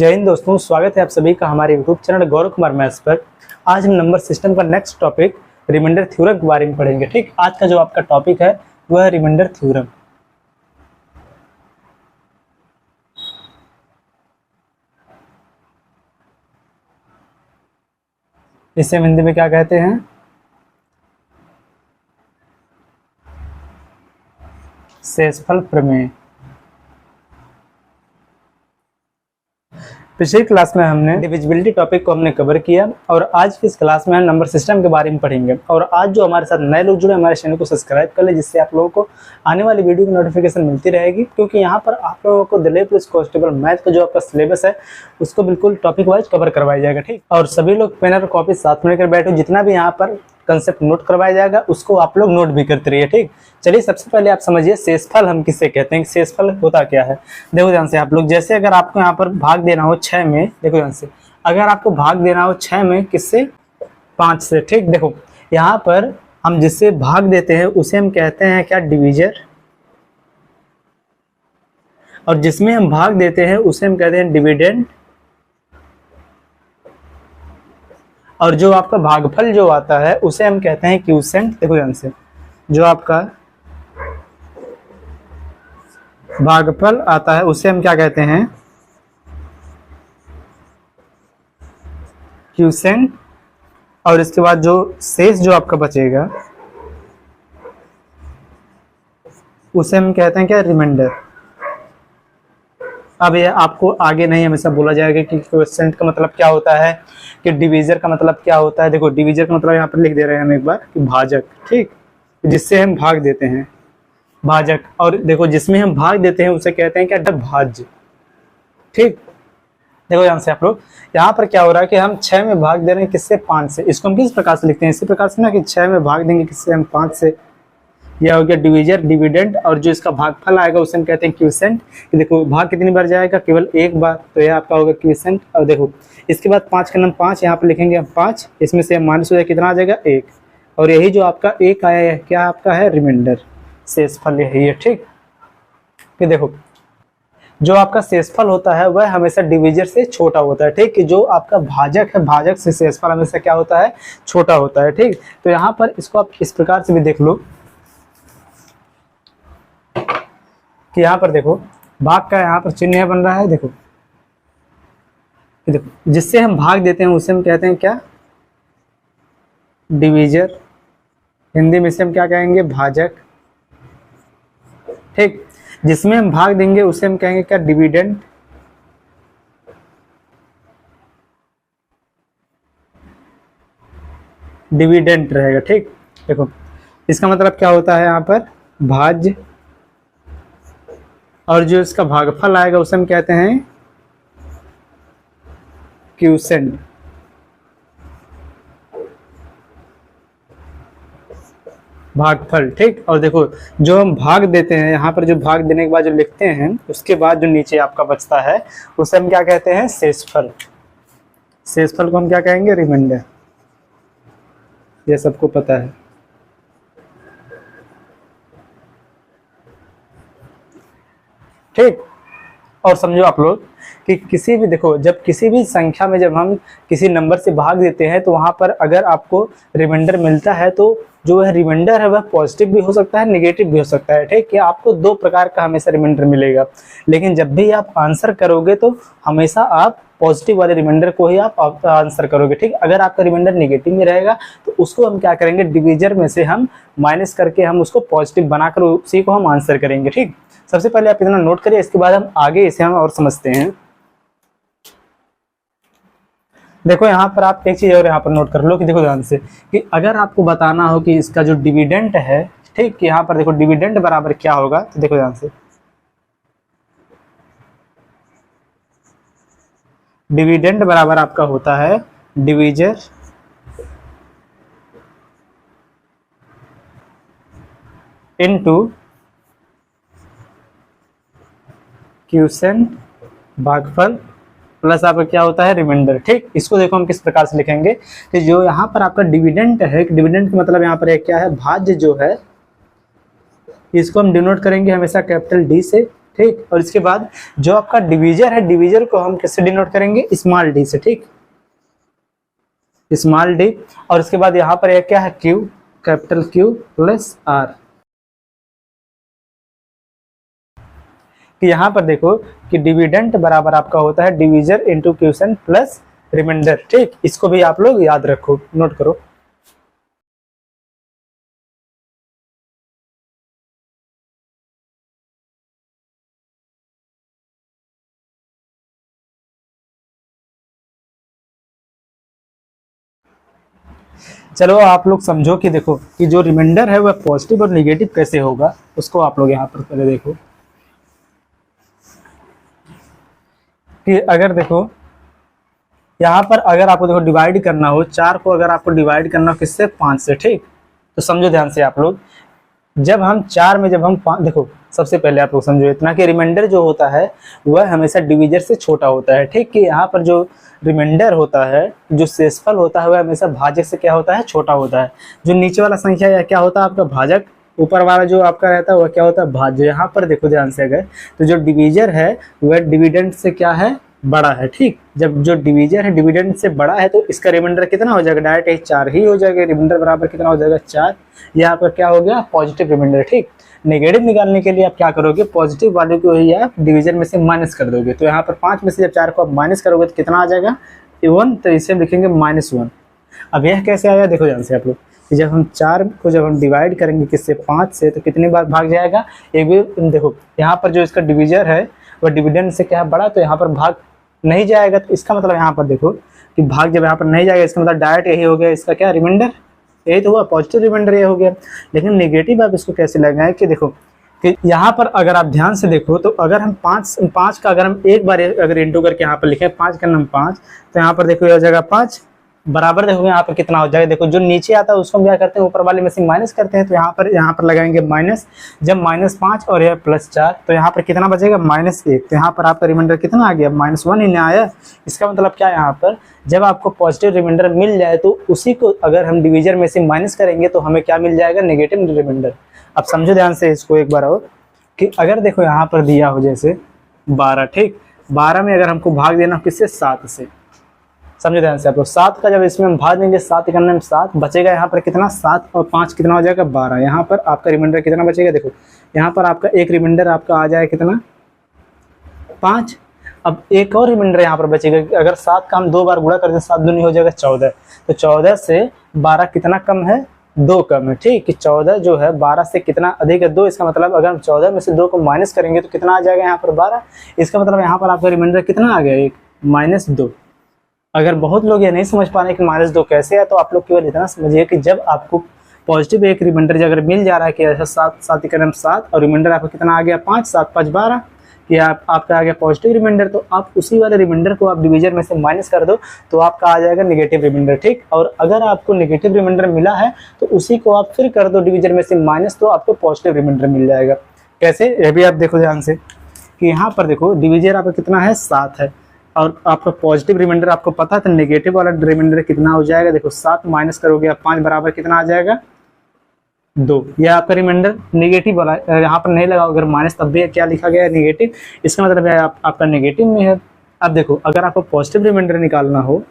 जय हिंद दोस्तों, स्वागत है आप सभी का हमारे YouTube channel Gaurav Kumar maths पर। आज हम नंबर सिस्टम का नेक्स्ट टॉपिक रिमाइंडर थ्योरम के बारे में पढ़ेंगे। ठीक, आज का जो आपका टॉपिक है वह है रिमाइंडर थ्योरम। इसे हम हिंदी में क्या कहते हैं? शेषफल प्रमेय। पिछली क्लास में हमने डिविजिबिलिटी टॉपिक को हमने कवर किया और आज की इस क्लास में हम नंबर सिस्टम के बारे में पढ़ेंगे। और आज जो हमारे साथ नए लोग जुड़े, हमारे चैनल को सब्सक्राइब कर ले, जिससे आप लोगों को आने वाली वीडियो की नोटिफिकेशन मिलती रहेगी। क्योंकि यहाँ पर आप लोगों को दिल्ली पुलिस कांस्टेबल मैथ का जो आपका सिलेबस है उसको बिल्कुल टॉपिक वाइज कवर करवाया जाएगा। ठीक, और सभी लोग पेन और कॉपी साथ में लेकर बैठो। जितना भी यहाँ पर कंसेप्ट नोट करवाया जाएगा उसको आप लोग नोट भी करते रहिए। ठीक, चलिए सबसे पहले आप समझिए शेषफल हम किससे कहते हैं, शेषफल होता क्या है। देखो ध्यान से आप लोग, जैसे अगर आपको यहाँ पर भाग देना हो 6 में, देखो ध्यान से, अगर आपको भाग देना हो 6 में किससे? 5 से। ठीक, देखो यहाँ पर हम जिससे भाग देते हैं उसे हम कहते हैं क्या? डिवीजर। और जिसमें हम भाग देते हैं उसे हम कहते हैं डिविडेंड। और जो आपका भागफल जो आता है उसे हम कहते हैं क्यूसेंट। देखो ध्यान से, जो आपका भागफल आता है उसे हम क्या कहते हैं? क्यूसेंट। और इसके बाद जो शेष जो आपका बचेगा उसे हम कहते हैं क्या? रिमाइंडर। अब ये आपको आगे नहीं हमेशा बोला जाएगा कि क्वोशिएंट का मतलब क्या होता है, कि डिवीजर का मतलब क्या होता है। देखो डिवीजर का मतलब यहाँ पर लिख दे रहे हैं हम एक बार कि भाजक। ठीक, जिससे हम भाग देते हैं, भाजक। और देखो जिसमें हम भाग देते हैं उसे कहते हैं क्या? भाज्य। ठीक, देखो यहाँ से आप लोग, यहाँ पर क्या हो रहा है कि हम 6 में भाग दे रहे हैं किससे? 5 से। इसको हम किस प्रकार से लिखते हैं? इसी प्रकार से ना, कि 6 में भाग देंगे किससे? हम 5 से। यह हो गया डिवीजर, डिविडेंड। और जो इसका भागफल आएगा उसे हम कहते हैं क्यूसेंट। कि देखो भाग कितनी बार जाएगा? केवल एक बार, तो यह आपका होगा क्यूसेंट। और देखो इसके बाद 5 का नाम 5 यहाँ पर लिखेंगे हम 5, इसमें से माइनस हो जाए कितना आ जाएगा? 1। और यही जो आपका 1 आया है क्या आपका है? रिमाइंडर, शेषफल यही है। ठीक, कि देखो जो आपका शेषफल होता है वह हमेशा डिवीजर से छोटा होता है। ठीक, कि जो आपका भाजक है, भाजक से शेषफल हमेशा क्या होता है? छोटा होता है। ठीक, तो यहाँ पर इसको आप इस प्रकार से भी देख लो कि यहाँ पर देखो भाग का यहाँ पर चिन्ह बन रहा है। देखो देखो जिससे हम भाग देते हैं उसे हम कहते हैं क्या? डिवीजर। हिंदी में से हम क्या कहेंगे? भाजक। ठीक, जिसमें हम भाग देंगे उसे हम कहेंगे क्या? डिविडेंड। डिविडेंड रहेगा। ठीक, देखो इसका मतलब क्या होता है यहाँ पर? भाज्य। और जो इसका भागफल आएगा उसे हम कहते हैं क्यूसेंट। भागफल। ठीक, और देखो जो हम भाग देते हैं, यहाँ पर जो भाग देने के बाद जो लिखते हैं उसके बाद जो नीचे आपका बचता है उसे हम क्या कहते हैं? शेषफल। शेषफल को हम क्या कहेंगे? रिमाइंडर। ये सबको पता है। ठीक, और समझो आप लोग कि किसी भी, देखो जब किसी भी संख्या में जब हम किसी नंबर से भाग देते हैं तो वहां पर अगर आपको रिमाइंडर मिलता है तो जो वह रिमाइंडर है वह पॉजिटिव भी हो सकता है, नेगेटिव भी हो सकता है। ठीक, कि आपको 2 प्रकार का हमेशा रिमाइंडर मिलेगा। लेकिन जब भी आप आंसर करोगे तो हमेशा आप पॉजिटिव वाले रिमाइंडर को ही आप आंसर करोगे। ठीक, अगर आपका रिमाइंडर नेगेटिव में रहेगा तो उसको हम क्या करेंगे? डिवीजर में से हम माइनस करके हम उसको पॉजिटिव बनाकर उसी को हम आंसर करेंगे। ठीक, सबसे पहले आप इतना नोट करिए, इसके बाद हम आगे इसे हम और समझते हैं। देखो यहाँ पर आप एक चीज और यहाँ पर नोट कर लो कि देखो ध्यान से, कि अगर आपको बताना हो कि इसका जो डिविडेंड है, ठीक, कि यहाँ पर देखो डिविडेंड बराबर क्या होगा, तो देखो ध्यान से, डिविडेंड बराबर आपका होता है डिवीजर इनटू क्यूसेंट भागफल प्लस आपका क्या होता है? रिमाइंडर। ठीक, इसको देखो हम किस प्रकार से लिखेंगे कि जो यहाँ पर आपका डिविडेंड है, डिविडेंड का मतलब यहाँ पर एक क्या है? भाज्य जो है, इसको हम डिनोट करेंगे हमेशा कैपिटल डी से। ठीक। और इसके बाद जो आपका डिवीजर है, डिवीजर को हम किससे डिनोट करेंगे, स्मॉल डी से, ठीक, स्मॉल डी। और इसके बाद यहाँ पर एक क्या है, Q, capital Q plus R. कि यहाँ पर देखो कि डिविडेंट बराबर आपका होता है divisor into quotient plus remainder, ठीक। इसको भी आप लोग याद रखो, नोट करो। चलो आप लोग समझो कि देखो कि जो रिमाइंडर है वह पॉजिटिव और निगेटिव कैसे होगा, उसको आप लोग यहाँ पर पहले देखो। कि अगर देखो यहाँ पर अगर आपको देखो डिवाइड करना हो 4 को, अगर आपको डिवाइड करना हो किससे, 5 से, ठीक। तो समझो ध्यान से आप लोग, जब हम 4 में जब हम 5, देखो सबसे पहले आप लोग समझो इतना कि रिमाइंडर जो होता है वह हमेशा डिवीजर से छोटा होता है, ठीक। कि यहाँ पर जो रिमाइंडर होता है, जो शेषफल होता है, वह हमेशा भाजक से क्या होता है, छोटा होता है। जो नीचे वाला संख्या या क्या होता है आपका भाजक, ऊपर वाला जो आपका रहता है वह क्या होता है, भाज्य। यहाँ पर देखो ध्यान से, अगर तो जो डिवीजर है वह डिविडेंड से क्या है, बड़ा है, ठीक। जब जो डिवीजर है डिविडेंड से बड़ा है तो इसका रिमाइंडर कितना हो जाएगा, डायरेक्ट 4 ही हो जाएगा। रिमाइंडर बराबर कितना हो जाएगा, 4। यहाँ पर क्या हो गया, पॉजिटिव रिमाइंडर, ठीक। नेगेटिव निकालने के लिए आप क्या करोगे, पॉजिटिव वाले को ही आप डिवीजन में से माइनस कर दोगे। तो यहाँ पर 5 में से जब 4 को आप माइनस करोगे तो कितना आ जाएगा, 1। तो इसे हम लिखेंगे -1। अब यह कैसे आया, देखो ध्यान से आप लोग, कि जब हम 4 को जब हम डिवाइड करेंगे किससे, 5 से, तो कितनी बार भाग जाएगा, एक भी। देखो यहाँ पर जो इसका डिवीजर है वह डिविडेंड से क्या है, बड़ा, तो यहाँ पर भाग नहीं जाएगा। तो इसका मतलब यहाँ पर देखो कि भाग जब यहाँ पर नहीं जाएगा, इसका मतलब डायरेक्ट यही हो गया इसका क्या, रिमाइंडर। यही तो हुआ, पॉजिटिव रिमाइंडर ये हो गया। लेकिन नेगेटिव आप इसको कैसे लगाएं, कि देखो कि यहाँ पर अगर आप ध्यान से देखो तो अगर हम 5 का अगर हम एक बार अगर इंटू करके यहाँ पर लिखें 5 का नाम 5, तो यहाँ पर देखो ये हो जाएगा 5 बराबर। देखो यहाँ पर कितना हो जाएगा, देखो जो नीचे आता है उसको हम क्या करते हैं, ऊपर वाले में से माइनस करते हैं। तो यहाँ पर लगाएंगे माइनस, जब -5 और यह +4, तो यहाँ पर कितना बचेगा, -1। तो यहाँ पर आपका रिमाइंडर कितना आ गया, -1 ही नहीं आया। इसका मतलब क्या है, यहाँ पर जब आपको पॉजिटिव रिमाइंडर मिल जाए तो उसी को अगर हम डिवीजर में से माइनस करेंगे तो हमें क्या मिल जाएगा, नेगेटिव रिमाइंडर। अब समझो ध्यान से इसको एक बार और, कि अगर देखो यहाँ पर दिया हो जैसे 12, ठीक। 12 में अगर हमको भाग देना किससे, 7 से। समझो ध्यान से आप लोग, 7 का जब इसमें हम भाग देंगे, 7 का नाम 7 बचेगा। यहाँ पर कितना, 7 और 5 कितना हो जाएगा, 12। यहाँ पर आपका रिमाइंडर कितना बचेगा, देखो यहाँ पर आपका एक रिमाइंडर आपका आ जाएगा कितना, 5। अब एक और रिमाइंडर यहाँ पर बचेगा। अगर 7 का हम 2 बार गुणा करते हैं, 7 दूनी हो जाएगा 14। तो 14 से 12 कितना कम है, 2 कम है, ठीक। कि 14 जो है 12 से कितना अधिक है, 2। इसका मतलब अगर हम 14 में से 2 को माइनस करेंगे तो कितना आ जाएगा, यहाँ पर 12। इसका मतलब यहाँ पर आपका रिमाइंडर कितना आ गया, एक -2। अगर बहुत लोग ये नहीं समझ पा रहे हैं कि -2 कैसे है, तो आप लोग केवल इतना समझिए कि जब आपको पॉजिटिव एक रिमाइंडर अगर मिल जा रहा है कि ऐसा 7 का नाम 7 और रिमाइंडर आपका कितना आ गया, 5, 7 5 12, कि आपका आ गया पॉजिटिव रिमाइंडर, तो आप उसी वाले रिमाइंडर को आप डिवीजर में से माइनस कर दो तो आपका आ जाएगा नेगेटिव रिमाइंडर, ठीक। और अगर आपको नेगेटिव रिमाइंडर मिला है तो उसी को आप फिर कर दो डिवीजर में से माइनस, तो आपको पॉजिटिव रिमाइंडर मिल जाएगा। कैसे, ये भी आप देखो ध्यान से, कि यहाँ पर देखो डिवीजर आपका कितना है, 7 है, और आपका पॉजिटिव रिमाइंडर आपको पता है, तो नेगेटिव वाला रिमाइंडर कितना हो जाएगा, देखो 7 माइनस करोगे आप 5 बराबर कितना आ जाएगा, 2। यह आपका रिमाइंडर नेगेटिव वाला, यहाँ पर नहीं लगा अगर माइनस, तब भी क्या लिखा गया है, नेगेटिव। इसका मतलब है आपका नेगेटिव में है। अब देखो अगर आपको पॉजिटिव रिमाइंडर निकालना हो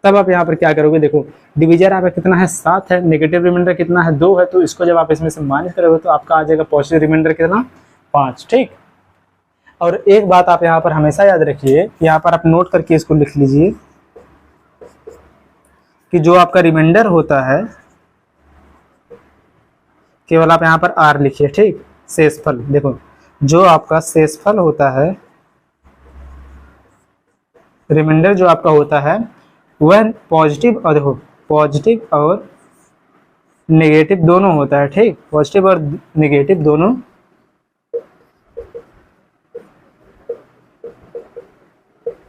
तब आप यहाँ पर क्या करोगे, देखो डिवीजर आपका कितना है, 7 है, नेगेटिव रिमाइंडर कितना है, 2 है। तो इसको जब आप इसमें से माइनस करोगे तो आपका आ जाएगा पॉजिटिव रिमाइंडर कितना, 5, ठीक। और एक बात आप यहाँ पर हमेशा याद रखिए, यहाँ पर आप नोट करके इसको लिख लीजिए कि जो आपका रिमाइंडर होता है, केवल आप यहाँ पर R लिखिए, ठीक। शेषफल, देखो जो आपका शेषफल होता है, रिमाइंडर जो आपका होता है वह पॉजिटिव, और देखो पॉजिटिव और नेगेटिव दोनों होता है, ठीक। पॉजिटिव और नेगेटिव दोनों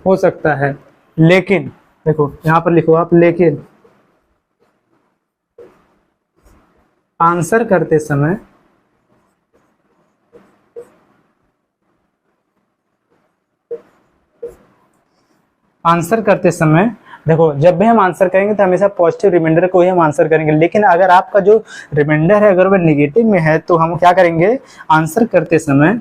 हो सकता है। लेकिन देखो यहाँ पर लिखो आप, लेकिन आंसर करते समय देखो जब भी हम आंसर करेंगे तो हमेशा पॉजिटिव रिमाइंडर को ही हम आंसर करेंगे। लेकिन अगर आपका जो रिमाइंडर है अगर वह नेगेटिव में है तो हम क्या करेंगे, आंसर करते समय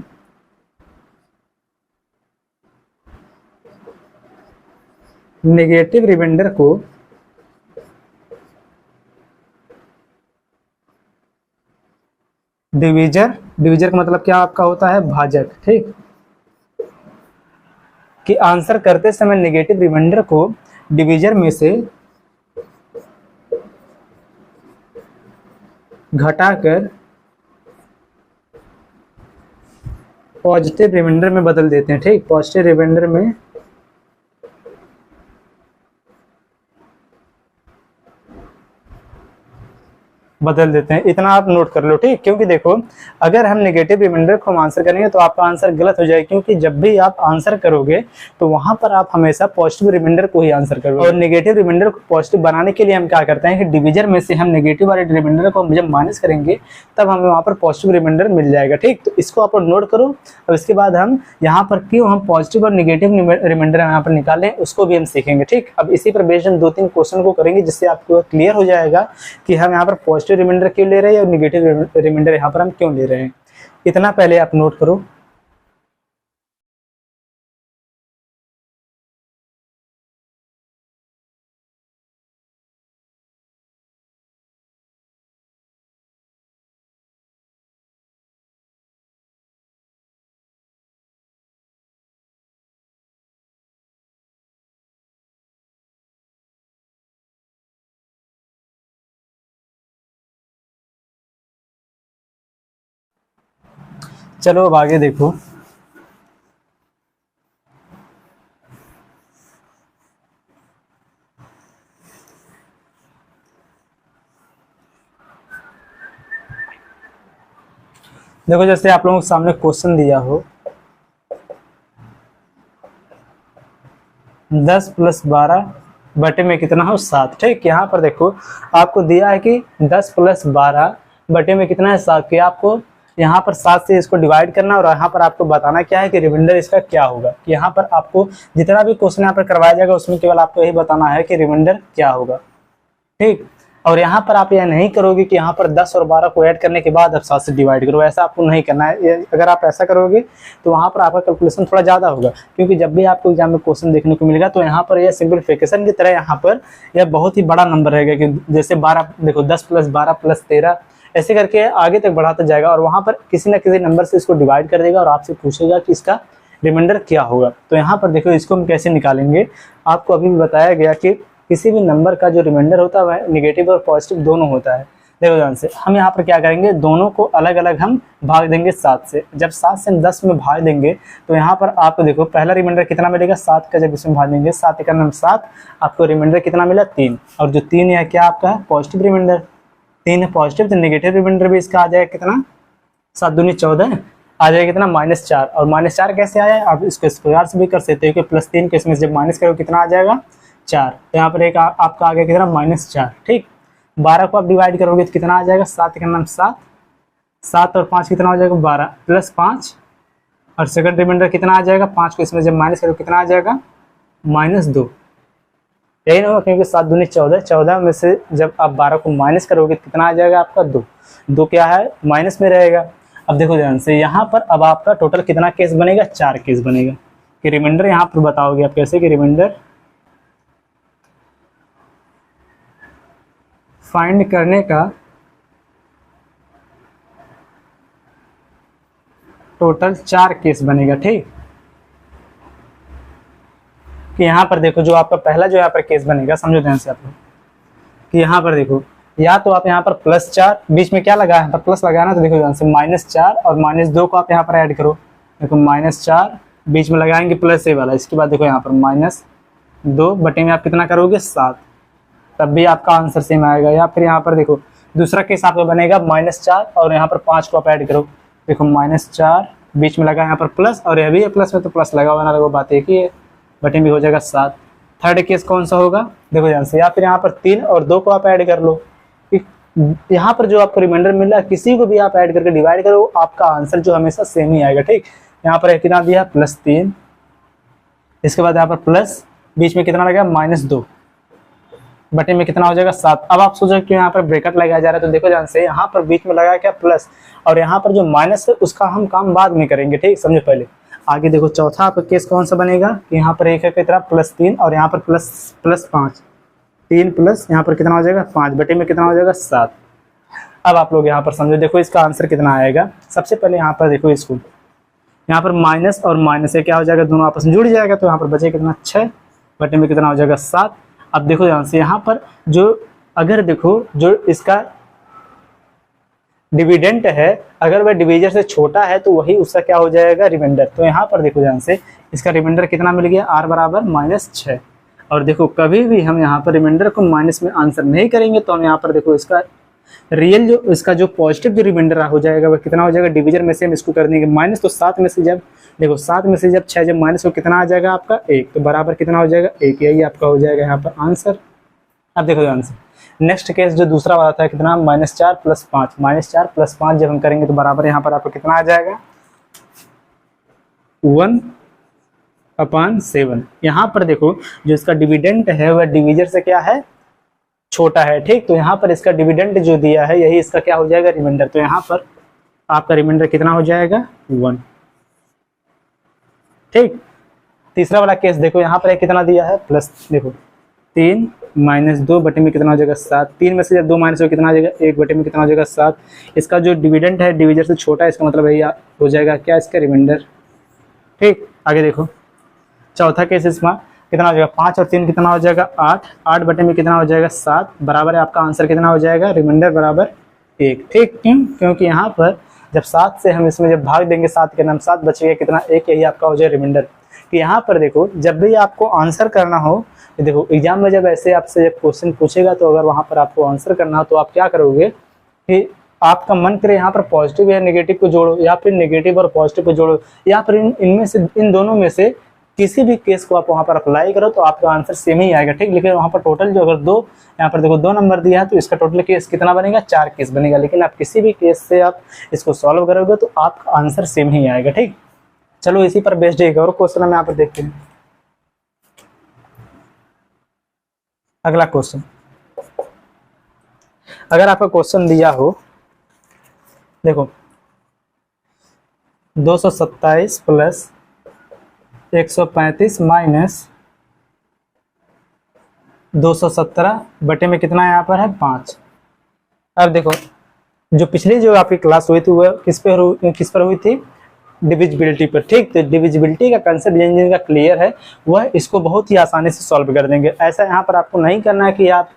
नेगेटिव रिमाइंडर को डिवीजर, डिवीजर का मतलब क्या आपका होता है, भाजक, ठीक। कि आंसर करते समय नेगेटिव रिमाइंडर को डिवीजर में से घटाकर पॉजिटिव रिमाइंडर में बदल देते हैं, ठीक। पॉजिटिव रिमाइंडर में बदल देते हैं, इतना आप नोट कर लो, ठीक। क्योंकि देखो अगर हम नेगेटिव रिमाइंडर को हम आंसर करेंगे तो आपका आंसर गलत हो जाएगा, क्योंकि जब भी आप आंसर करोगे तो वहां पर आप हमेशा पॉजिटिव रिमाइंडर को ही आंसर करोगे। और नेगेटिव रिमाइंडर को पॉजिटिव बनाने के लिए हम क्या करते हैं कि डिवीजर में से हम नेगेटिव वाले रिमाइंडर को जब माइनस करेंगे तब हमें वहां पर पॉजिटिव रिमाइंडर मिल जाएगा, ठीक। तो इसको आप नोट करो। और इसके बाद हम यहाँ पर क्यों हम पॉजिटिव और निगेटिव रिमाइंडर यहाँ पर निकालें उसको भी हम सीखेंगे, ठीक। अब इसी पर बेस्ड हम 2-3 क्वेश्चन को करेंगे जिससे आपको क्लियर हो जाएगा कि हम यहाँ पर पॉजिटिव रिमाइंडर क्यों ले रहे हैं और नेगेटिव रिमाइंडर यहाँ पर हम क्यों ले रहे हैं। इतना पहले आप नोट करो। चलो अब आगे देखो। देखो जैसे आप लोगों के सामने क्वेश्चन दिया हो 10 + 12 बटे में कितना हो 7, ठीक। यहाँ पर देखो आपको दिया है कि 10 + 12 बटे में कितना है 7, कि आपको यहाँ पर 7 से इसको डिवाइड करना और यहाँ पर आपको बताना क्या है कि रिमाइंडर इसका क्या होगा। कि यहाँ पर आपको जितना भी क्वेश्चन यहाँ पर करवाया जाएगा उसमें केवल आपको यही बताना है कि रिमाइंडर क्या होगा, ठीक। और यहाँ पर आप यह नहीं करोगे कि यहाँ पर 10 और 12 को ऐड करने के बाद आप 7 से डिवाइड करो, ऐसा आपको नहीं करना है। अगर आप ऐसा करोगे तो वहाँ पर आपका कैलकुलेशन थोड़ा ज़्यादा होगा, क्योंकि जब भी आपको एग्जाम में क्वेश्चन देखने को मिलेगा तो यहाँ पर यह सिंपलीफिकेशन की तरह यहाँ पर यह बहुत ही बड़ा नंबर रहेगा कि जैसे 12 देखो 10 + 12 + 13 ऐसे करके आगे तक बढ़ाता जाएगा और वहाँ पर किसी न किसी नंबर से इसको डिवाइड कर देगा और आपसे पूछेगा कि इसका रिमाइंडर क्या होगा। तो यहाँ पर देखो इसको हम कैसे निकालेंगे, आपको अभी भी बताया गया कि किसी भी नंबर का जो रिमाइंडर होता है वह निगेटिव और पॉजिटिव दोनों होता है। देखो ध्यान से, हम यहाँ पर क्या करेंगे, दोनों को अलग अलग हम भाग देंगे 7 से। जब 7 से हम 10 में भाग देंगे तो यहाँ पर आपको देखो पहला रिमाइंडर कितना मिलेगा 7 का, जब इसमें भाग देंगे 7 × 9 7, आपको रिमाइंडर कितना मिला 3। और जो 3 है क्या आपका पॉजिटिव रिमाइंडर, 3 है पॉजिटिव, तो नेगेटिव रिमाइंडर भी इसका आ जाएगा कितना 7 दूनी 14 आ जाएगा कितना -4। और -4 कैसे आया, आप इसको स्क्वायर से भी कर सकते हो कि +3 के इसमें जब माइनस करो कितना आ जाएगा 4। तो यहाँ पर एक आपका आ गया कितना -4, ठीक। 12 को आप डिवाइड करोगे तो कितना आ जाएगा 7 × 9 7, 7 और 5 कितना हो जाएगा 12 +5। और सेकंड रिमाइंडर कितना आ जाएगा 5 को इसमें जब माइनस करो कितना आ जाएगा -2। यही ना होगा, क्योंकि 7 दूनी 14, 14 में से जब आप 12 को माइनस करोगे तो कितना आ जाएगा आपका 2, 2 क्या है माइनस में रहेगा। अब देखो ध्यान से यहाँ पर अब आपका टोटल कितना केस बनेगा 4 केस बनेगा। कि रिमाइंडर यहाँ पर बताओगे आप कैसे, कि रिमाइंडर फाइंड करने का टोटल 4 केस बनेगा, ठीक। कि यहाँ पर देखो जो आपका पहला जो यहाँ पर केस बनेगा, समझो ध्यान से आप लोग, कि यहाँ पर देखो या तो आप यहाँ पर +4 बीच में क्या लगा है, प्लस लगाना, तो देखो ध्यान से -4 और -2 को आप यहाँ पर ऐड करो। देखो -4 बीच में लगाएंगे प्लस ए वाला, इसके बाद देखो यहाँ पर -2 बटे में आप कितना करोगे 7, तब भी आपका आंसर सेम आएगा। या फिर यहाँ पर देखो दूसरा केस आपका बनेगा -4 और यहाँ पर 5 को आप ऐड करो। देखो -4 बीच में लगा यहाँ पर प्लस, और यह भी है प्लस में तो प्लस लगा हुआ ना, लगो बात एक ही है, बटे में हो जाएगा 7। थर्ड केस कौन सा होगा, देखो ध्यान से, या फिर यहाँ पर 3 और 2 को आप ऐड कर लो। यहाँ पर जो आपको रिमाइंडर मिल रहा है किसी को भी आप ऐड करके डिवाइड करो, आपका आंसर जो हमेशा सेम ही आएगा, ठीक। यहाँ पर कितना दिया +3, इसके बाद यहाँ पर प्लस, बीच में कितना लगेगा -2, बटे में कितना हो जाएगा 7। अब आप सोचो कि यहाँ पर ब्रैकेट लगाया जा रहा है, तो देखो ध्यान से यहाँ पर बीच में लगा क्या प्लस, और यहाँ पर जो माइनस है उसका हम काम बाद में करेंगे, ठीक। समझो पहले आगे देखो चौथा आपका केस कौन सा बनेगा कि यहाँ पर एक है कितना +3 और यहाँ पर +5, 3 प्लस यहाँ पर कितना हो जाएगा 5 बटे में कितना हो जाएगा 7। अब आप लोग यहाँ पर समझो, देखो इसका आंसर कितना आएगा। सबसे पहले यहाँ पर देखो इसको, यहाँ पर माइनस और माइनस से क्या हो जाएगा, दोनों आपस में जुड़ जाएगा, तो यहाँ पर बचे कितना 6 बटे में कितना हो जाएगा 7। अब देखो ध्यान से यहाँ पर जो अगर देखो जो इसका डिविडेंट है, अगर वह डिवीजर से छोटा है तो वही उसका क्या हो जाएगा रिमाइंडर। तो यहाँ पर देखो ध्यान से इसका रिमाइंडर कितना मिल गया, r बराबर -6। और देखो कभी भी हम यहाँ पर रिमाइंडर को माइनस में आंसर नहीं करेंगे तो हम यहाँ पर देखो इसका रियल जो इसका जो पॉजिटिव जो रिमाइंडर हो जाएगा वह कितना हो जाएगा, डिवीजर में से हम इसको कर देंगे माइनस, तो 7 में से जब देखो 7 में से जब 6 जब माइनस हो कितना आ जाएगा आपका 1, तो बराबर कितना हो जाएगा 1। यही आपका हो जाएगा यहाँ पर आंसर। अब देखो ध्यान से नेक्स्ट केस जो दूसरा वाला था कितना -4 + 5, -4 + 5 जब हम करेंगे तो बराबर यहाँ पर आपको कितना आ जाएगा 1/7। यहाँ पर देखो जो इसका डिविडेंट है वह डिवीजर से क्या है, छोटा है, ठीक। तो यहाँ पर इसका डिविडेंट जो दिया है यही इसका क्या हो जाएगा रिमाइंडर। तो यहाँ पर आपका रिमाइंडर कितना हो जाएगा 1, ठीक। तीसरा वाला केस देखो, यहाँ पर कितना दिया है प्लस, देखो 3 - 2 बटे में कितना हो जाएगा 7। 3 में से जब 2 माइनस हो कितना हो जाएगा 1 बटे में कितना हो जाएगा 7। इसका जो डिविडेंट है डिवीजर से छोटा है, इसका मतलब भैया हो जाएगा क्या इसका रिमाइंडर, ठीक। आगे देखो चौथा केस इसमें कितना हो जाएगा 5 और 3 कितना हो जाएगा 8, 8 बटे में कितना हो जाएगा 7, बराबर है आपका आंसर कितना हो जाएगा रिमाइंडर बराबर 1, ठीक। क्यों, क्योंकि यहाँ पर जब 7 से हम इसमें जब भाग देंगे 7 के नाम 7 बचेगा कितना 1, यही आपका हो जाएगा रिमाइंडर। कि यहाँ पर देखो जब भी आपको आंसर करना हो, देखो एग्जाम में जब ऐसे आपसे जब क्वेश्चन पूछेगा तो अगर वहाँ पर आपको आंसर करना हो तो आप क्या करोगे कि आपका मन करे यहाँ पर पॉजिटिव या नेगेटिव को जोड़ो, या फिर नेगेटिव और पॉजिटिव को जोड़ो, या फिर इनमें से इन दोनों में से किसी भी केस को आप वहाँ पर अप्लाई करो तो आपका आंसर सेम ही आएगा, ठीक। लेकिन वहाँ पर टोटल जो अगर यहाँ पर देखो 2 नंबर दिया है तो इसका टोटल केस कितना बनेगा 4 केस बनेगा। लेकिन आप किसी भी केस से आप इसको सॉल्व करोगे तो आपका आंसर सेम ही आएगा, ठीक। चलो इसी पर बेस्ड एक और क्वेश्चन हम यहाँ पर देखते हैं। अगला क्वेश्चन, अगर आपका क्वेश्चन दिया हो, देखो 227 + 135 - 217 बटे में कितना यहाँ पर है 5। अब देखो जो पिछली जो आपकी क्लास हुई थी वह किस पर हुई थी, डिविजिबिलिटी पर, ठीक। तो डिविजिबिलिटी का कंसेप्ट जिनका क्लियर है वह इसको बहुत ही आसानी से सॉल्व कर देंगे। ऐसा यहाँ पर आपको नहीं करना है कि आप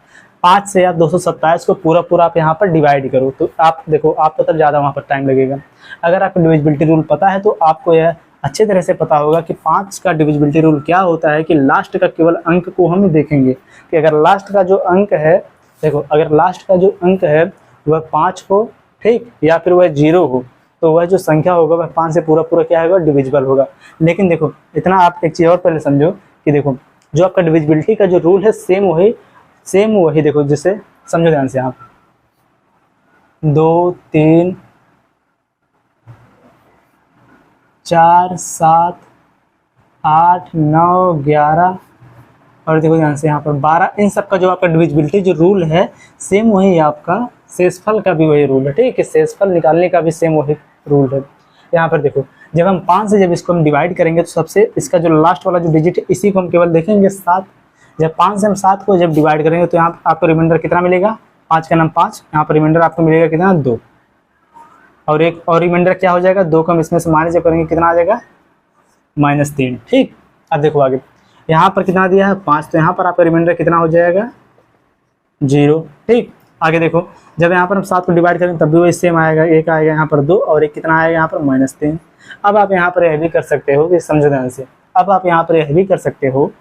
5 से आप 227 को पूरा आप यहाँ पर डिवाइड करो, तो आप देखो आपको तब ज़्यादा वहाँ पर टाइम लगेगा। अगर आपको डिविजिबिलिटी रूल पता है तो आपको यह अच्छे तरह से पता होगा कि 5 का डिविजिबिलिटी रूल क्या होता है कि लास्ट का केवल अंक को हम देखेंगे कि अगर लास्ट का जो अंक है, देखो अगर लास्ट का जो अंक है वह 5 हो, ठीक, या फिर वह 0 हो, तो वह जो संख्या होगा वह 5 से पूरा क्या होगा डिविजिबल होगा। लेकिन देखो इतना आप एक चीज़ और पहले समझो कि देखो जो आपका डिविजिबिलिटी का जो रूल है सेम वही देखो, जिसे समझो ध्यान से आप 2 3 4 7 8 9 11 और देखो ध्यान से यहाँ पर 12, इन सब का जो आपका डिविजिबिलिटी जो रूल है सेम वही आपका शेषफल का भी वही रूल है, ठीक है। शेषफल निकालने का भी सेम वही रूल है। यहाँ पर देखो जब हम 5 से जब इसको हम डिवाइड करेंगे तो सबसे इसका जो लास्ट वाला जो डिजिट है इसी को हम केवल देखेंगे 7। जब 5 से हम 7 को जब डिवाइड करेंगे तो यहाँ आपको रिमाइंडर कितना मिलेगा, 5 का नाम 5, यहाँ पर रिमाइंडर आपको मिलेगा कितना 2, और एक और रिमाइंडर क्या हो जाएगा 2 को हम इसमें से माइनस जब करेंगे कितना आ जाएगा -3, ठीक। अब देखो आगे यहाँ पर कितना दिया है 5, तो यहाँ पर आपका रिमाइंडर कितना हो जाएगा 0, ठीक। आगे देखो जब यहाँ पर हम 7 को डिवाइड करेंगे तब भी वही सेम आएगा, 1 आएगा यहाँ पर 2 और एक कितना आएगा यहाँ पर -3। अब आप यहाँ पर यह भी कर सकते हो कि समझो ध्यान से, अब आप यहाँ पर यह भी कर सकते हो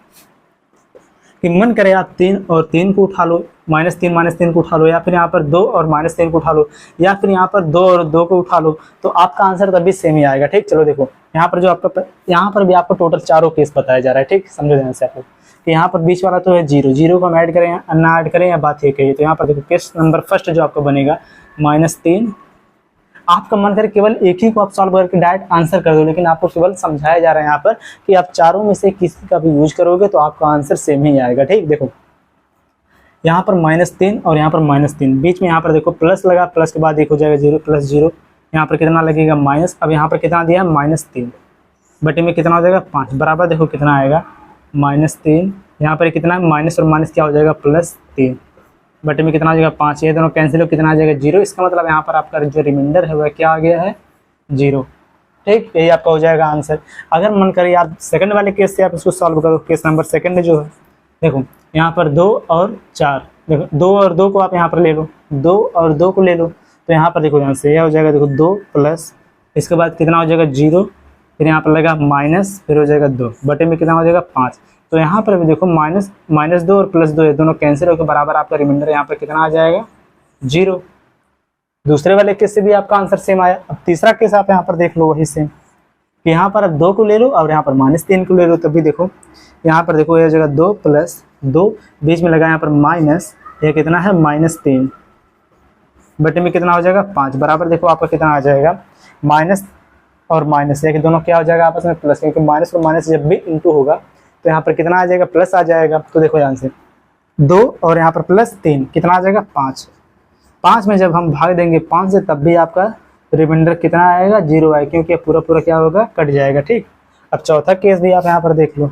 कि मन करे आप 3 और 3 को उठा लो, -3 को उठा लो, या फिर यहाँ पर 2 और -3 को उठा लो, या फिर यहाँ पर 2 और 2 को उठा लो, तो आपका आंसर तब भी सेम ही आएगा, ठीक। चलो देखो यहाँ पर जो आपका यहाँ पर भी आपको टोटल चारों केस बताया जा रहा है, ठीक। समझो ध्यान से आप लोग कि यहाँ पर बीच वाला तो है 0 को हम ऐड करें या ना ऐड करें या बात ये कहिए, तो यहाँ पर देखो केस नंबर फर्स्ट जो आपको बनेगा -3। आपका मन करे केवल एक ही को आप सॉल्व करके डायरेक्ट आंसर कर दो, लेकिन आपको केवल समझाया जा रहा है यहाँ पर कि आप चारों में से किसी का भी यूज करोगे तो आपका आंसर सेम ही आएगा, ठीक। देखो यहाँ पर -3 और यहाँ पर -3, बीच में यहाँ पर देखो प्लस लगा, प्लस के बाद एक हो जाएगा 0 + 0, यहाँ पर कितना लगेगा माइनस। अब यहाँ पर कितना दिया है -3, बटे में कितना हो जाएगा 5 बराबर देखो कितना आएगा -3। यहाँ पर कितना है माइनस और माइनस क्या हो जाएगा +3 बटे में कितना हो जाएगा 5। ये दोनों कैंसिल हो कितना आ जाएगा 0। इसका मतलब यहाँ पर आपका जो रिमाइंडर है वह क्या आ गया है 0। ठीक, यही आपका हो जाएगा आंसर। अगर मन करे आप सेकंड वाले केस से आप इसको सॉल्व करो, केस नंबर सेकंड जो है देखो यहाँ पर 2 और 4, देखो 2 और 2 को आप यहाँ पर ले लो, 2 और 2 को ले लो, तो यहाँ पर देखो यहाँ से यह हो जाएगा देखो 2 प्लस इसके बाद कितना हो जाएगा 0, फिर यहाँ पर लगा माइनस, फिर हो जाएगा 2 बटे में कितना हो जाएगा 5। तो यहाँ पर भी देखो -2 और +2 ये दोनों कैंसिल होकर बराबर आपका रिमाइंडर यहाँ पर कितना आ जाएगा 0। दूसरे वाले केस से भी आपका आंसर सेम आया। अब तीसरा केस आप यहाँ पर देख लो वही सेम, कि यहाँ पर 2 को ले लो और यहाँ पर -3 को ले लो, तब भी देखो यहाँ पर देखो यह जगह 2 + 2 बीच में लगा यहाँ पर माइनस, यह कितना है -3 बटे में कितना हो जाएगा 5 बराबर देखो आपका कितना आ जाएगा माइनस और माइनस, ये कि दोनों क्या हो जाएगा आपस में प्लस, क्योंकि माइनस और माइनस जब भी इंटू होगा तो यहाँ पर कितना आ जाएगा प्लस आ जाएगा। तो देखो यहाँ से 2 और यहाँ पर +3 कितना आ जाएगा 5। 5 में जब हम भाग देंगे 5 से तब भी आपका रिमाइंडर कितना आएगा 0 आएगा, क्योंकि पूरा पूरा क्या होगा कट जाएगा। ठीक, अब चौथा केस भी आप यहाँ पर देख लो,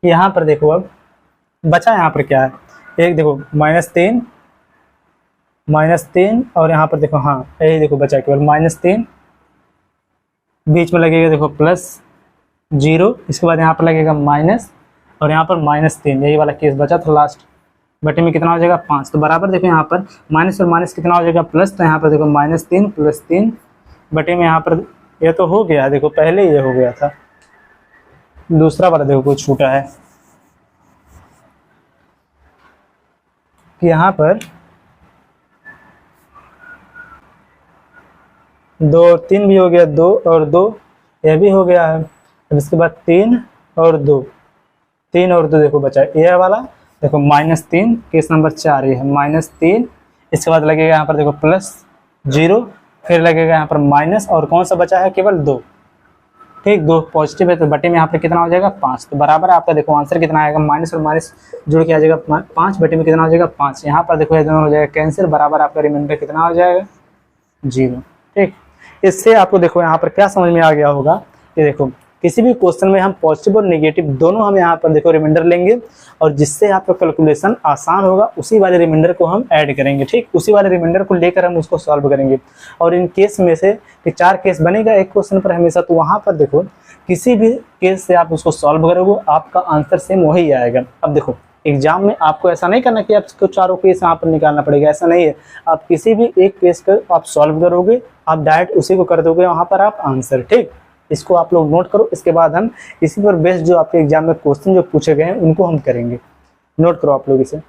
यहाँ पर देखो अब बचा यहाँ पर क्या है, एक देखो -3 और यहाँ पर देखो हाँ यही देखो बचा केवल -3, बीच में लगेगा देखो +0, इसके बाद यहाँ पर लगेगा माइनस और यहाँ पर -3, यही वाला केस बचा था लास्ट। बटे में कितना हो जाएगा 5। तो बराबर देखो यहाँ पर माइनस और माइनस कितना हो जाएगा प्लस, तो यहाँ पर देखो -3 + 3 बटे में यहाँ पर यह तो हो गया, देखो पहले ये हो गया था, दूसरा वाला देखो कुछ छूटा है कि यहाँ पर 2 और 3 भी हो गया, 2 और 2 यह भी हो गया है। अब इसके बाद 3 और 2 देखो बचा यह वाला देखो -3, केस नंबर 4 ये है -3, इसके बाद लगेगा यहाँ पर देखो +0, फिर लगेगा यहाँ पर माइनस और कौन सा बचा है केवल 2। ठीक, 2 पॉजिटिव है तो बटे में यहाँ पर कितना हो जाएगा 5। तो बराबर आपका देखो आंसर कितना आएगा, माइनस और माइनस जुड़ के आ जाएगा 5 बटे में कितना हो जाएगा 5। यहाँ पर देखो ये दोनों हो जाएगा कैंसिल, बराबर आपका रिमाइंडर कितना हो जाएगा 0। ठीक, इससे आपको देखो यहाँ पर क्या समझ में आ गया होगा, ये देखो किसी भी क्वेश्चन में हम पॉजिटिव और नेगेटिव दोनों हम यहाँ पर देखो रिमाइंडर लेंगे और जिससे आपका कैलकुलेशन आसान होगा उसी वाले रिमाइंडर को हम ऐड करेंगे। ठीक, उसी वाले रिमाइंडर को लेकर हम उसको सॉल्व करेंगे। और इन केस में से कि 4 केस बनेगा एक क्वेश्चन पर हमेशा, तो वहाँ पर देखो किसी भी केस से आप उसको सॉल्व करोगे आपका आंसर सेम वही आएगा। अब देखो एग्जाम में आपको ऐसा नहीं करना कि आपको चारों केस यहाँ पर निकालना पड़ेगा, ऐसा नहीं है। आप किसी भी एक केस को आप सॉल्व करोगे, आप डायरेक्ट उसी को कर दोगे वहाँ पर आप आंसर। ठीक, इसको आप लोग नोट करो, इसके बाद हम इसी पर बेस्ड जो आपके एग्जाम में क्वेश्चन जो पूछे गए हैं उनको हम करेंगे। नोट करो आप लोग इसे।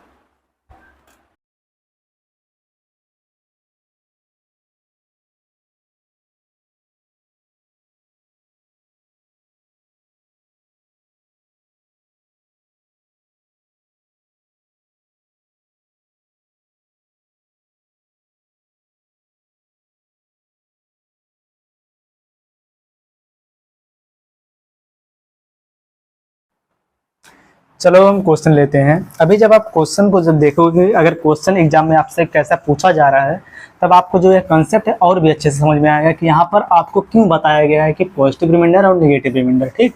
चलो हम क्वेश्चन लेते हैं। अभी जब आप क्वेश्चन को जब देखोगे, अगर क्वेश्चन एग्जाम में आपसे कैसा पूछा जा रहा है, तब आपको जो है कंसेप्ट है और भी अच्छे से समझ में आएगा कि यहाँ पर आपको क्यों बताया गया है कि पॉजिटिव रिमाइंडर और नेगेटिव रिमाइंडर। ठीक,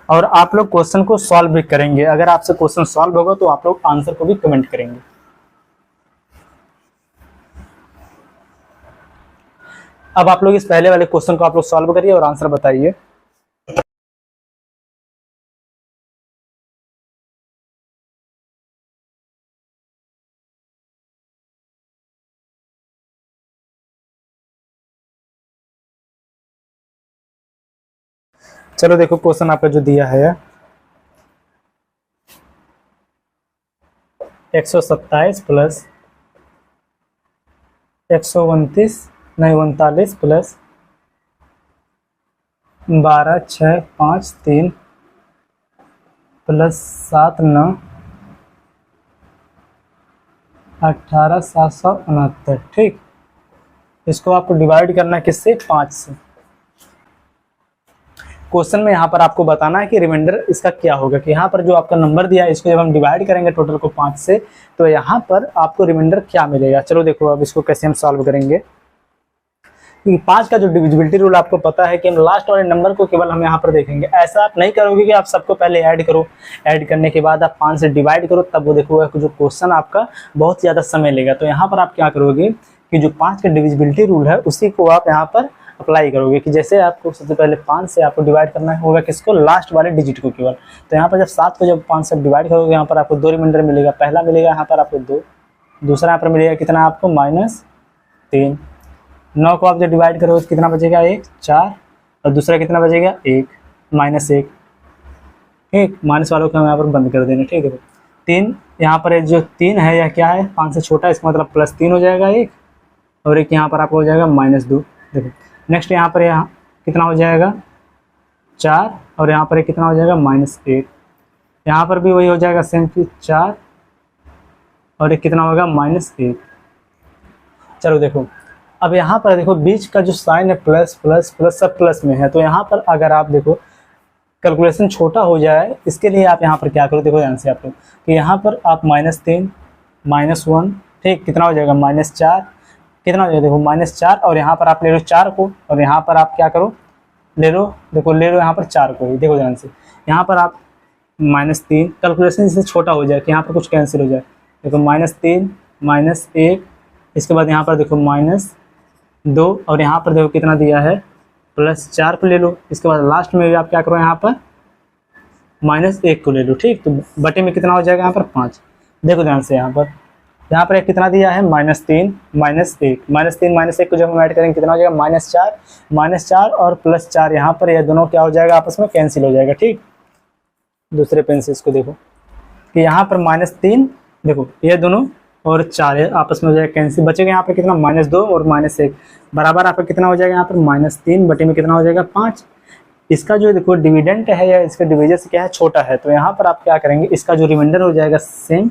और आप लोग क्वेश्चन को सॉल्व भी करेंगे। अगर आपसे क्वेश्चन सॉल्व होगा तो आप लोग आंसर को भी कमेंट करेंगे। अब आप लोग इस पहले वाले क्वेश्चन को आप लोग सॉल्व करिए और आंसर बताइए। चलो देखो क्वेश्चन आपका जो दिया है 127 प्लस 129 नहीं 39 प्लस 12 6 5 3 प्लस 7 9 18 769। ठीक, इसको आपको डिवाइड करना है किससे 5 से। क्वेश्चन में यहाँ पर आपको बताना है कि रिमाइंडर इसका क्या होगा, कि यहाँ पर जो आपका नंबर दिया है इसको जब हम डिवाइड करेंगे टोटल को 5 से तो यहाँ पर आपको रिमाइंडर क्या मिलेगा। चलो देखो अब इसको कैसे हम सॉल्व करेंगे। क्योंकि 5 का जो डिविजिबिलिटी रूल आपको पता है कि हम लास्ट वाले नंबर को केवल हम यहाँ पर देखेंगे। ऐसा आप नहीं करोगे कि आप सबको पहले ऐड करो, ऐड करने के बाद आप 5 से डिवाइड करो, तब वो देखो जो क्वेश्चन आपका बहुत ज़्यादा समय लेगा। तो यहाँ पर आप क्या करोगे कि जो 5 का डिविजिबिलिटी रूल है उसी को आप यहाँ पर अप्लाई करोगे कि जैसे आपको सबसे पहले 5 से आपको डिवाइड करना होगा किसको, लास्ट वाले डिजिट को केवल। तो यहाँ पर जब 7 को जब 5 से डिवाइड करोगे यहाँ पर आपको 2 रिमाइंडर मिलेगा। पहला मिलेगा यहाँ पर आपको 2, दूसरा यहाँ पर मिलेगा कितना आपको -3। 9 को आप जब डिवाइड करोगे तो कितना बचेगा 1, 4 और दूसरा कितना बचेगा 1, -1। ठीक, माइनस वालों को हम यहाँ पर बंद कर देंगे। ठीक है, 3 यहाँ पर जो 3 है यह क्या है, 5 से छोटा, इसका मतलब +3 हो जाएगा 1, और एक यहाँ पर आपको हो जाएगा -2। देखो नेक्स्ट यहाँ पर यहाँ कितना हो जाएगा 4, और यहाँ पर कितना हो जाएगा -1। यहाँ पर भी वही हो जाएगा सेम चीज 4 और एक कितना होगा -1। चलो देखो अब यहाँ पर देखो बीच का जो साइन है प्लस प्लस प्लस सब प्लस में है। तो यहाँ पर अगर आप देखो कैलकुलेशन छोटा हो जाए इसके लिए आप यहाँ पर क्या करो, देखो ध्यान से आप लोग कि यहाँ पर आप -3 -1, ठीक कितना हो जाएगा -4, कितना हो जाएगा देखो -4, और यहाँ पर आप ले लो 4 को, और यहाँ पर आप क्या करो ले लो, देखो ले लो यहाँ पर 4 को ही, देखो ध्यान से यहाँ पर आप -3 कैलकुलेशन इससे छोटा हो जाए कि यहाँ पर कुछ कैंसिल हो जाए। देखो -3 -1, इसके बाद यहाँ पर देखो -2, और यहाँ पर देखो कितना दिया है +4 को ले लो। इसके बाद लास्ट में भी आप क्या करो यहाँ पर -1 को ले लो। ठीक, तो बटे में कितना हो जाएगा यहाँ पर 5। देखो ध्यान से यहाँ पर एक कितना दिया है -3 -1, -3 -1 को जब हम ऐड करेंगे कितना हो जाएगा -4 और +4, यहाँ पर यह दोनों क्या हो जाएगा आपस में कैंसिल हो जाएगा। ठीक, दूसरे पेन से इसको देखो कि यहाँ पर -3 देखो ये दोनों और 4 आपस में हो जाएगा कैंसिल, बचेगा यहाँ पर कितना -2 और -1 बराबर आपका कितना हो जाएगा यहाँ पर -3 बटे में कितना हो जाएगा 5। इसका जो देखो डिविडेंट है या इसका डिवीजर से क्या है छोटा है, तो यहाँ पर आप क्या करेंगे इसका जो रिमाइंडर हो जाएगा सेम,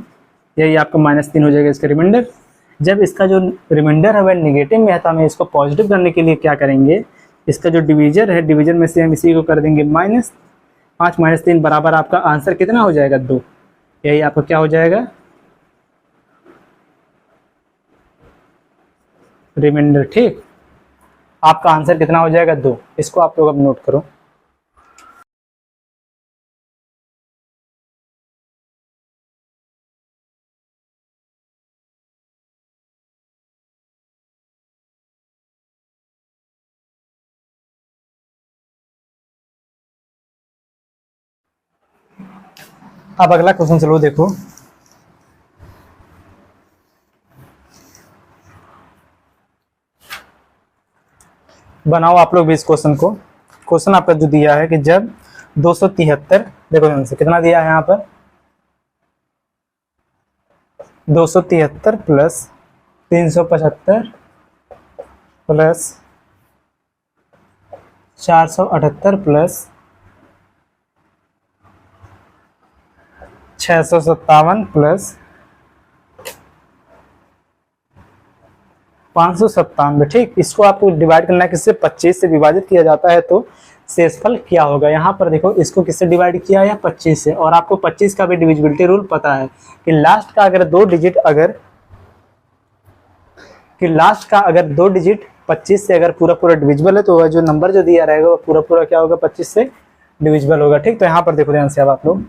यही आपका -3 हो जाएगा इसका रिमाइंडर। जब इसका जो रिमाइंडर है वह निगेटिव में है तो हमें इसको पॉजिटिव करने के लिए क्या करेंगे, इसका जो डिवीजर है डिवीजर में से हम इसी को कर देंगे -5 -3 बराबर आपका आंसर कितना हो जाएगा 2, यही आपका क्या हो जाएगा रिमाइंडर। ठीक, आपका आंसर कितना हो जाएगा 2, इसको आप लोग अब नोट करो। अब अगला क्वेश्चन चलो देखो, बनाओ आप लोग भी इस क्वेश्चन को। क्वेश्चन आपका जो दिया है कि जब 273, देखो ध्यान से कितना दिया है यहाँ पर 273 प्लस 375 प्लस 478 प्लस 657 प्लस 597। ठीक, इसको आपको डिवाइड करना है किससे, 25 से विभाजित किया जाता है तो शेषफल क्या होगा। यहाँ पर देखो इसको किससे डिवाइड किया है 25 से, और आपको 25 का भी डिविजिबिलिटी रूल पता है कि लास्ट का अगर 2 डिजिट अगर 2 डिजिट 25 से अगर पूरा डिविजिबल है तो वह जो नंबर जो दिया रहेगा वो पूरा क्या होगा 25 से डिविजिबल होगा। ठीक, तो यहाँ पर देखो ध्यान से अब आप लोग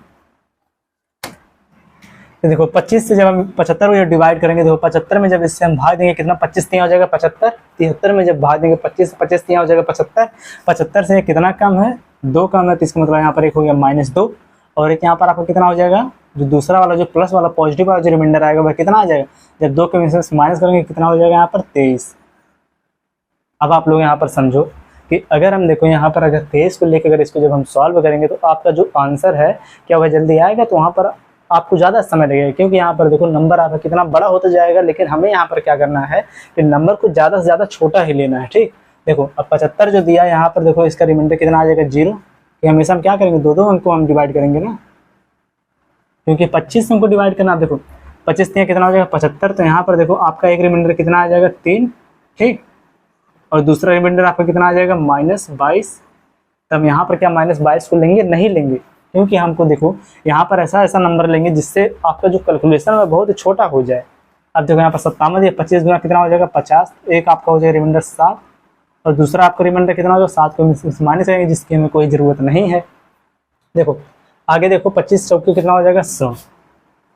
तो देखो 25 से जब हम 75 को डिवाइड करेंगे, देखो 75 में जब इससे हम भाग देंगे कितना 25 3 हो जाएगा 75, 73 में जब भाग देंगे 25 25 3 हो जाएगा 75, 75 से कितना कम है 2 कम है, तो इसका मतलब यहाँ पर एक हो गया -2, और एक यहाँ पर आपका कितना हो जाएगा जो दूसरा वाला जो प्लस वाला पॉजिटिव वाला जो रिमाइंडर आएगा वह कितना आ जाएगा, जब 2 के में से माइनस करेंगे कितना हो जाएगा यहाँ पर 23। अब आप लोग यहाँ पर समझो कि अगर हम देखो यहाँ पर अगर 23 को लेकर अगर इसको जब हम सॉल्व करेंगे तो आपका जो आंसर है क्या वह जल्दी आएगा, तो वहाँ पर आपको ज़्यादा समय लगेगा क्योंकि यहाँ पर देखो नंबर आपका कितना बड़ा होता जाएगा, लेकिन हमें यहाँ पर क्या करना है कि नंबर को ज़्यादा से ज़्यादा छोटा ही लेना है। ठीक, देखो अब 75 जो दिया है यहाँ पर देखो इसका रिमाइंडर कितना आ जाएगा 0, कि हमेशा हम क्या करेंगे 2 अंक को हम डिवाइड करेंगे ना, क्योंकि 25 अंक को डिवाइड करना। आप देखो 25 कितना हो जाएगा 75, तो यहाँ पर देखो आपका एक रिमाइंडर कितना आ जाएगा 3, ठीक, और दूसरा रिमाइंडर आपका कितना आ जाएगा -22। तब यहाँ पर क्या -22 को लेंगे, नहीं लेंगे, क्योंकि हमको देखो यहाँ पर ऐसा नंबर लेंगे जिससे आपका जो कैलकुलेशन है बहुत ही छोटा हो जाए। अब देखो यहाँ पर 57 या 25 गुना कितना हो जाएगा 50, एक आपका हो जाएगा रिमाइंडर 7, और दूसरा आपका रिमाइंडर कितना होगा, 7 को माइनस करेंगे जिसकी हमें कोई ज़रूरत नहीं है। देखो आगे देखो 25 चौके कितना हो जाएगा 100,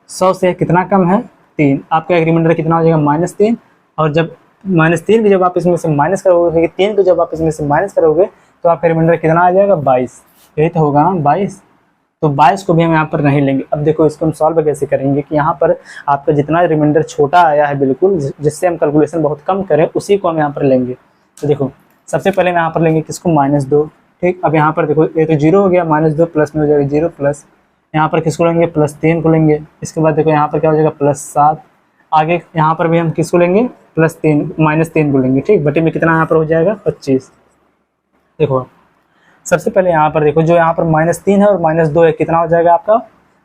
100 से कितना कम है 3, आपका एक रिमाइंडर कितना हो जाएगा -3। और जब -3 भी जब आप इसमें से माइनस करोगे, 3 को जब आप इसमें से माइनस करोगे तो आपका रिमाइंडर कितना आ जाएगा 22, यही तो होगा ना 22। तो 22 को भी हम यहाँ पर नहीं लेंगे। अब देखो इसको हम सॉल्व कैसे करेंगे कि यहाँ पर आपका जितना रिमाइंडर छोटा आया है बिल्कुल, जिससे हम कैलकुलेशन बहुत कम करें, उसी को हम यहाँ पर लेंगे। तो देखो सबसे पहले हम यहाँ पर लेंगे किसको, -2। ठीक, अब यहाँ पर देखो ये तो 0 हो गया, -2 प्लस में हो जाएगा 0 प्लस, यहाँ पर किसको लेंगे +3 को लेंगे। इसके बाद देखो यहाँ पर क्या हो जाएगा +7, आगे यहाँ पर भी हम किसको लेंगे +3 -3 को लेंगे। ठीक, बटे में कितना यहाँ पर हो जाएगा 25। देखो सबसे पहले यहाँ पर देखो जो यहाँ पर -3 है और -2 है, कितना हो जाएगा आपका,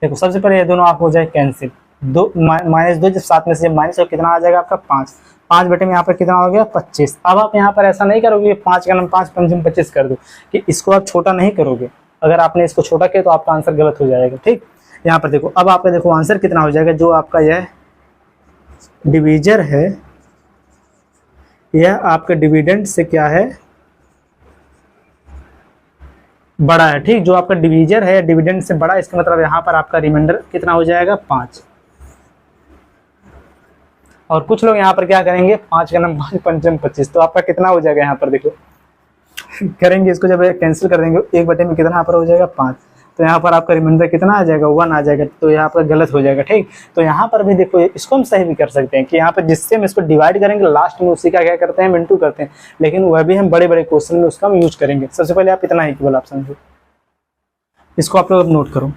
देखो सबसे पहले ये दोनों आप हो जाए कैंसिल, दो -2 जब साथ में से जब माइनस हो कितना आ जाएगा आपका 5, 5 बटे में यहाँ पर कितना हो गया 25। अब आप यहाँ पर ऐसा नहीं करोगे 5 का नाम 5 पंचम 25 कर दो, कि इसको आप छोटा नहीं करोगे। अगर आपने इसको छोटा किया तो आपका आंसर गलत हो जाएगा। ठीक, यहाँ पर देखो अब आपका देखो आंसर कितना हो जाएगा, जो आपका यह डिवीजर है यह आपका डिविडेंड से क्या है बड़ा है। ठीक, जो आपका डिवीजर है डिविडेंड से बड़ा, इसका मतलब यहाँ पर आपका रिमाइंडर कितना हो जाएगा 5। और कुछ लोग यहाँ पर क्या करेंगे 5 का नाम 5 पंचम 25, तो आपका कितना हो जाएगा यहाँ पर देखो करेंगे इसको जब कैंसिल कर देंगे 1 बटे में कितना यहाँ पर हो जाएगा 5, तो यहाँ पर आपका रिमाइंडर कितना आ जाएगा 1 आ जाएगा, तो यहाँ पर गलत हो जाएगा। ठीक, तो यहाँ पर भी देखो इसको हम सही भी कर सकते हैं कि यहाँ पर जिससे हम इसको डिवाइड करेंगे लास्ट में उसी का क्या करते हैं इनटू करते हैं, लेकिन वह भी हम बड़े बड़े क्वेश्चन में उसका हम यूज करेंगे। सबसे पहले आप इतना ही केवल आप समझो, इसको आप लोग अब नोट करो।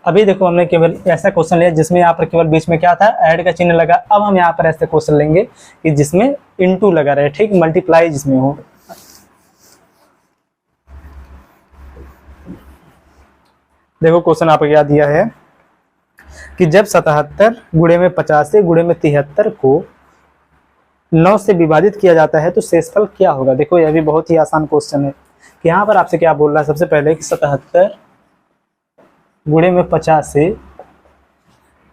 अभी देखो हमने केवल ऐसा क्वेश्चन लिया जिसमें यहाँ पर केवल बीच में क्या था ऐड का चिन्ह लगा। अब हम यहाँ पर ऐसे क्वेश्चन लेंगे कि जिसमें इनटू लगा रहे, ठीक, मल्टीप्लाई जिसमें हो। देखो क्वेश्चन आपको क्या दिया है कि जब 77 गुणे में 85 गुणे में 73 को 9 से विभाजित किया जाता है तो शेषफल क्या होगा। देखो यह भी बहुत ही आसान क्वेश्चन है कि यहाँ पर आपसे क्या बोल रहा है, सबसे पहले कि 77 गुणे में 85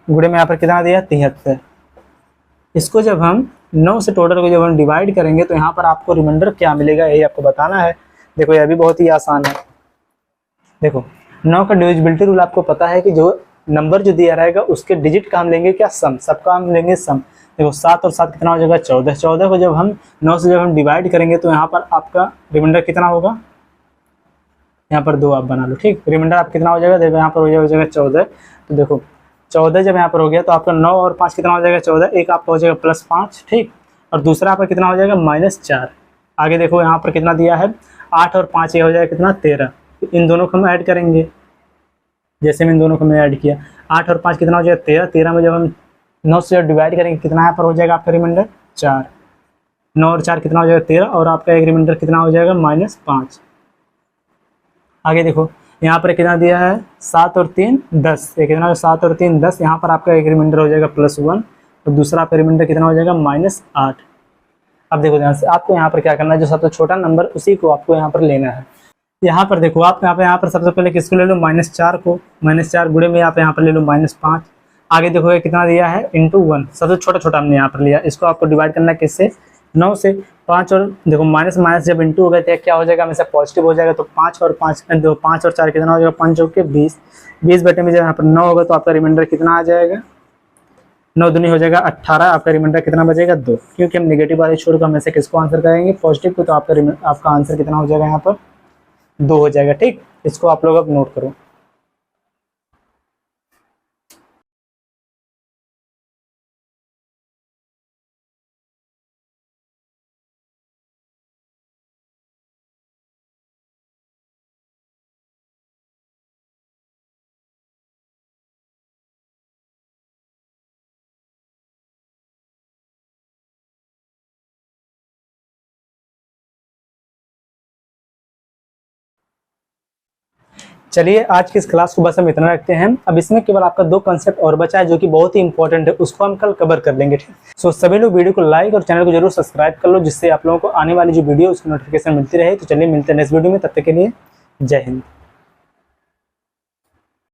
गुणे में यहाँ पर कितना दिया 73, इसको जब हम 9 से टोटल को जब हम डिवाइड करेंगे तो यहाँ पर आपको रिमाइंडर क्या मिलेगा, यही आपको बताना है। देखो यह भी बहुत ही आसान है। देखो 9 का डिविजिबिलिटी रूल आपको पता है कि जो नंबर जो दिया रहेगा उसके डिजिट का हम लेंगे क्या सम, सबका हम लेंगे सम। देखो 7 और 7 कितना हो जाएगा 14, 14 को जब हम 9 से जब हम डिवाइड करेंगे तो यहाँ पर आपका रिमाइंडर कितना होगा, यहाँ पर 2 आप बना लो। ठीक, रिमाइंडर आप कितना हो जाएगा, देखो यहाँ पर हो जाएगा 14। तो देखो 14 जब यहाँ पर हो गया तो आपका 9 और 5 कितना हो जाएगा 14, एक आपका हो जाएगा +5। ठीक, और दूसरा आपका कितना हो जाएगा -4। आगे देखो यहाँ पर कितना दिया है 8 और 5, ये हो जाएगा कितना 13। तो इन दोनों को हम ऐड करेंगे, जैसे में इन दोनों को हमने ऐड किया 8 और 5 कितना हो जाएगा 13, 13 में जब हम 9 से डिवाइड करेंगे कितना यहाँ पर हो जाएगा आपका रिमाइंडर 4, 9 और 4 कितना हो जाएगा 13, और आपका एक रिमाइंडर कितना हो जाएगा -5। आगे देखो यहाँ पर कितना दिया है 7 और 3 10, एक कितना 7 और 3 10, यहाँ पर आपका एक रिमाइंडर हो जाएगा +1 और दूसरा आपका रिमाइंडर कितना हो जाएगा -8। अब देखो ध्यान से आपको यहाँ पर क्या करना है, जो सबसे छोटा नंबर उसी को आपको यहाँ पर लेना है। यहाँ पर देखो आप यहाँ पर सबसे पहले किसको ले लो -4 को, -4 गुणे में आप यहाँ पर ले लो -5। आगे देखो ये कितना दिया है ×1, सबसे छोटा छोटा हमने यहाँ पर लिया, इसको आपको डिवाइड करना है किससे 9 से। 5 और देखो माइनस माइनस जब इंटू हो गए तो क्या हो जाएगा हमेशा पॉजिटिव हो जाएगा, तो 5 और 5 और 4 कितना हो जाएगा 5 चौके 20, 20 बटे में जब यहाँ पर 9 होगा तो आपका रिमाइंडर कितना आ जाएगा 9 दूनी हो जाएगा 18, आपका रिमाइंडर कितना बचेगा 2, क्योंकि हम नेगेटिव वाले छोड़ कर हमेशा किसको आंसर करेंगे पॉजिटिव को, तो आपका आंसर कितना हो जाएगा यहाँ पर 2 हो जाएगा। ठीक, इसको आप लोग अब नोट करो। चलिए आज की इस क्लास को बस हम इतना रखते हैं। अब इसमें केवल आपका 2 कॉन्सेप्ट और बचा है जो कि बहुत ही इंपॉर्टेंट है, उसको हम कल कवर कर लेंगे। ठीक, सो सभी लोग वीडियो को लाइक और चैनल को जरूर सब्सक्राइब कर लो, जिससे आप लोगों को आने वाली जो वीडियो उसकी नोटिफिकेशन मिलती रहे। तो चलिए मिलते हैं नेक्स्ट वीडियो में, तब तक के लिए जय हिंद।